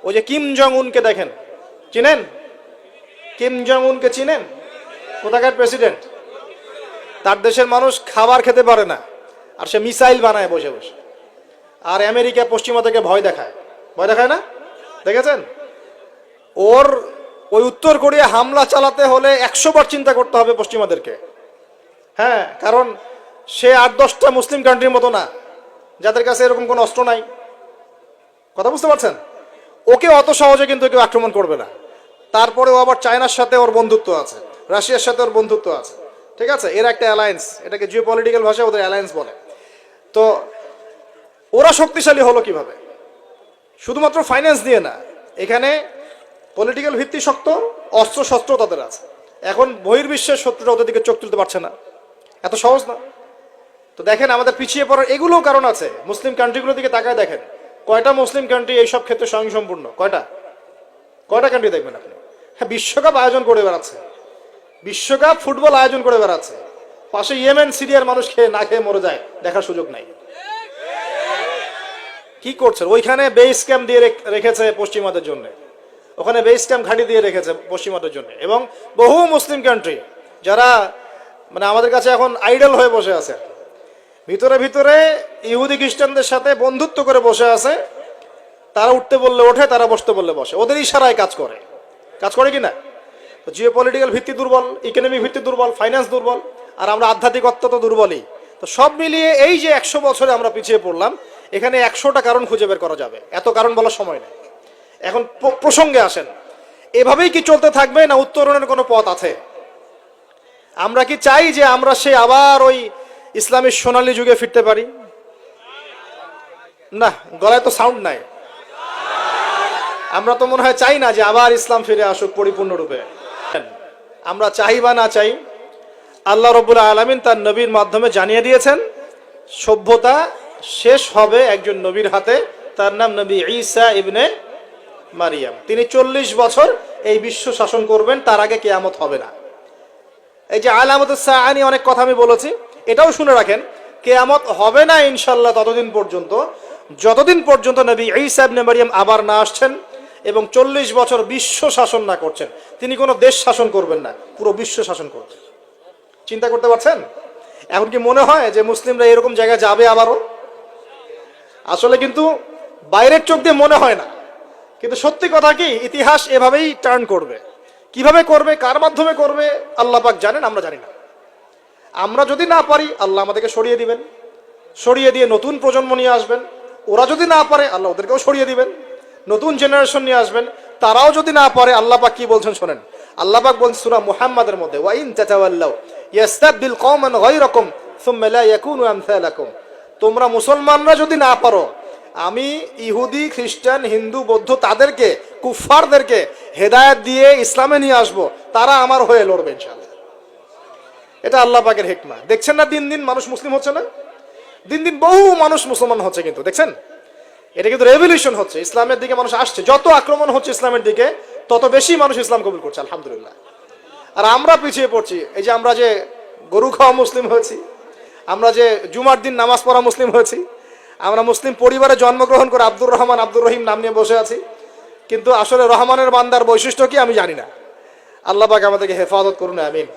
ওই যে Kim Jong উনকে দেখেন, চিনেন? কিম জং উনকে চিনেন? কোথাকার প্রেসিডেন্ট? তার দেশের মানুষ খাবার খেতে পারে না, আর সে মিসাইল বানায় বসে বসে। আর আমেরিকা পশ্চিমা থেকে ভয় দেখায়, ভয় দেখায় না? দেখেছেন? ওর ওই উত্তর কোরিয়া হামলা চালাতে হলে 100 বার চিন্তা করতে হবে পশ্চিমাদেরকে। হ্যাঁ, কারণ সে 8-10টা মুসলিম কান্ট্রির মতো না যাদের কাছে এরকম কোনো অস্ত্র নাই। কথা বুঝতে পারছেন? ওকে অত সহজে কিন্তু কেউ আক্রমণ করবে না। তারপরে ও আবার চায়নার সাথে ওর বন্ধুত্ব আছে, রাশিয়ার সাথে ওর বন্ধুত্ব আছে, ঠিক আছে? এর একটা অ্যালায়েন্স, এটাকে জিও পলিটিক্যাল ভাষায় ওদের অ্যালায়েন্স বলে। তো ওরা শক্তিশালী হলো কিভাবে? শুধুমাত্র ফাইন্যান্স দিয়ে না, এখানে পলিটিক্যাল ভিত্তি শক্ত, অস্ত্র শস্ত্র তাদের আছে। এখন বহির্বিশ্বের শত্রুরা ওদের দিকে চোখ তুলতে পারছে না, এত সহজ না। তো দেখেন আমাদের পিছিয়ে পড়ার এগুলোও কারণ আছে। মুসলিম কান্ট্রিগুলোর দিকে তাকায় দেখেন, কয়টা মুসলিম কান্ট্রি এইসব ক্ষেত্রে স্বয়ংসম্পূর্ণ? কয়টা কান্ট্রি দেখবেন আপনি? হ্যাঁ, বিশ্বকাপ আয়োজন করে বেড়াচ্ছে, বিশ্বকাপ ফুটবল আয়োজন করে বেড়াচ্ছে, পাশে ইয়েমেন সিরিয়ার মানুষ খেয়ে না খেয়ে মরে যায়, দেখার সুযোগ নাই। কি করছে? ওইখানে বেস ক্যাম্প দিয়ে রেখেছে পশ্চিমাদের জন্য, ওখানে বেস ক্যাম্প ঘাঁটি দিয়ে রেখেছে পশ্চিমাদের জন্য। এবং বহু মুসলিম কান্ট্রি যারা মানে আমাদের কাছে এখন আইডল হয়ে বসে আছে, ভিতরে ভিতরে ইহুদি খ্রিস্টানদের সাথে বন্ধুত্ব করে বসে আছে। তারা উঠতে বললে ওঠে, তারা বসতে বললে বসে, ওদের ইশারায় কাজ করে কি না? তো জিও পলিটিক্যাল ভিত্তি দুর্বল, ইকোনমিক ভিত্তি দুর্বল, ফাইন্যান্স দুর্বল, আর আমরা আধ্যাত্মিকত্ব তো দুর্বলই। তো সব মিলিয়ে এই যে 100 বছরে আমরা পিছিয়ে পড়লাম, এখানে 100টা কারণ খুঁজে বের করা যাবে, এত কারণ বলার সময় নেই। এখন প্রসঙ্গে আসেন, এভাবেই কি চলতে থাকবে না উত্তরণের কোনো পথ আছে? আমরা কি চাই যে আমরা সে আবার ওই ইসলামের সোনালী যুগে ফিরতে পারি? না, গলায় তো সাউন্ড নাই। আমরা তো মনে হয় চাই না যে আবার ইসলাম ফিরে আসুক পরিপূর্ণরূপে। আমরা চাই বা না চাই, আল্লাহ রাব্বুল আলামিন তার নবীর মাধ্যমে জানিয়ে দিয়েছেন সভ্যতা শেষ হবে একজন নবীর হাতে, তার নাম নবী ঈসা ইবনে মারিয়াম। তিনি 40 বছর এই বিশ্ব শাসন করবেন, তার আগে কিয়ামত হবে না। এই যে আলামাতুস সাআ নিয়ে অনেক কথা আমি বলেছি, এটাও শুনে রাখেন, কিয়ামত হবে না ইনশাআল্লাহ ততদিন পর্যন্ত যতদিন পর্যন্ত নবী ঈসা ইবনে মারিয়াম আবার না আসছেন এবং 40 বছর বিশ্ব শাসন না করছেন। তিনি কোনো দেশ শাসন করবেন না, পুরো বিশ্ব শাসন করবেন। চিন্তা করতে পারছেন? এখন কি মনে হয় যে মুসলিমরা এরকম জায়গায় যাবে আবারও? আসলে কিন্তু বাইরের চোখ দিয়ে মনে হয় না, কিন্তু সত্যি কথা কি, ইতিহাস এভাবেই টার্ন করবে। কিভাবে করবে, কার মাধ্যমে করবে আল্লাহ পাক জানেন, আমরা জানি না। আমরা যদি না পারি, আল্লাহ আমাদেরকে সরিয়ে দিবেন, সরিয়ে দিয়ে নতুন প্রজন্ম নিয়ে আসবেন। ওরা যদি না পারে, আল্লাহ ওদেরকেও সরিয়ে দিবেন, নতুন জেনারেশন নিয়ে আসবেন। তারাও যদি না পারে, আল্লাহ পাক কি বলছেন শোনেন। আল্লাহ পাক বলছেন সূরা মুহাম্মাদের মধ্যে, ওয়া ইন তাতাওয়াল্লাউ ইয়াস্তাবদিল কওমান গায়রাকুম সুম্মা লা ইয়াকুনু আমসালাকুম। তোমরা মুসলমানরা যদি না পারো, আমি ইহুদি খ্রিস্টান হিন্দু বৌদ্ধ তাদেরকে, কুফফারদেরকে হেদায়েত দিয়ে ইসলামে নিয়ে আসবো, তারা আমার হয়ে লড়বে ইনশাআল্লাহ। এটা আল্লাহ পাকের হিকমা। দেখছেন না দিন দিন মানুষ মুসলিম হচ্ছে না? দিন দিন বহু মানুষ মুসলমান হচ্ছে, কিন্তু দেখছেন এটা কিন্তু রেভলিউশন হচ্ছে, ইসলামের দিকে মানুষ আসছে। যত আক্রমণ হচ্ছে ইসলামের দিকে, তত বেশি মানুষ ইসলাম কবুল করছে, আলহামদুলিল্লাহ। আর আমরা পিছিয়ে পড়ছি। এই যে আমরা যে গরু খাওয়া মুসলিম হয়েছি, আমরা যে জুমার দিন নামাজ পড়া মুসলিম হয়েছি, আমরা মুসলিম পরিবারে জন্মগ্রহণ করে আব্দুর রহমান আব্দুর রহিম নাম নিয়ে বসে আছি, কিন্তু আসলে রহমানের বান্দার বৈশিষ্ট্য কি আমি জানি না। আল্লাহ পাক আমাদেরকে হেফাজত করুন, আমিন।